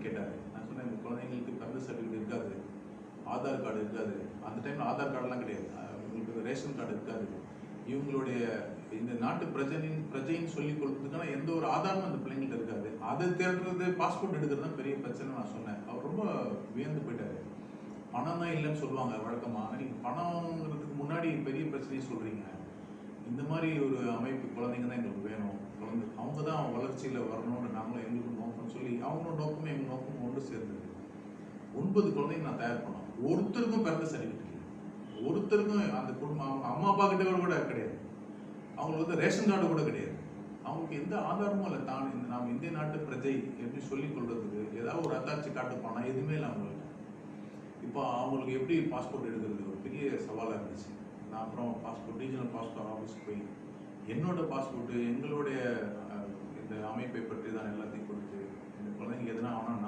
கேட்டாரு. நான் சொன்னேன், இந்த குழந்தைங்களுக்கு பிறந்த சர்டிஃபிகேட் இருக்காது, ஆதார் கார்டு இருக்காது. அந்த டைம்ல ஆதார் கார்டுலாம் கிடையாது. உங்களுக்கு ரேஷன் கார்டு இருக்காது. இவங்களுடைய இந்த நாட்டு பிரஜைன்னு சொல்லிக் கொள்றதுக்கான எந்த ஒரு ஆதாரமும் அந்த பிள்ளைங்கள்ட்ட இருக்காது. அதை தேடுறது, பாஸ்போர்ட் எடுக்கிறது தான் பெரிய பிரச்சனை நான் சொன்னேன். அவர் ரொம்ப வியந்து போயிட்டாரு. பணம் தான் இல்லைன்னு சொல்லுவாங்க வழக்கமா. ஆனால் நீங்கள் பணங்கிறதுக்கு முன்னாடி பெரிய பிரச்சனையை சொல்றீங்க. இந்த மாதிரி ஒரு அமைப்பு குழந்தைங்க தான் எங்களுக்கு வேணும். அவங்க தான் வளர்ச்சியில் வரணும்னு நாங்களும் எங்களுக்கு நோக்கம்னு சொல்லி அவங்களோட நோக்கமும் எங்கள் நோக்கமும் ஒன்று சேர்ந்தது. 9 குழந்தைங்க நான் தயார் பண்ணோம். ஒருத்தருக்கும் பிறந்த சர்டிஃபிகேட் இல்லை. ஒருத்தருக்கும் அந்த குடும்பம் அம்மா அப்பா கிட்ட கூட கிடையாது. அவங்களுக்கு ரேஷன் கார்டு கூட கிடையாது. அவங்களுக்கு எந்த ஆதாரமும் இல்லை. தான் இந்த நாம் இந்திய நாட்டு பிரஜை எப்படி சொல்லிக் கொள்றதுக்கு ஏதாவது ஒரு அத்தாட்சி காட்டு போனால் எதுவுமே இல்லை அவங்களுக்கு. இப்போ அவங்களுக்கு எப்படி பாஸ்போர்ட் எடுக்கிறது ஒரு பெரிய சவாலாக இருந்துச்சு. நான் அப்புறம் ரீஜனல் பாஸ்போர்ட் ஆஃபீஸ் போய் என்னோட பாஸ்போர்ட்டு எங்களுடைய இந்த அமைப்பை பற்றி தான் எல்லாத்தையும் கொடுத்து இந்த குழந்தைங்க எதுனா ஆனால்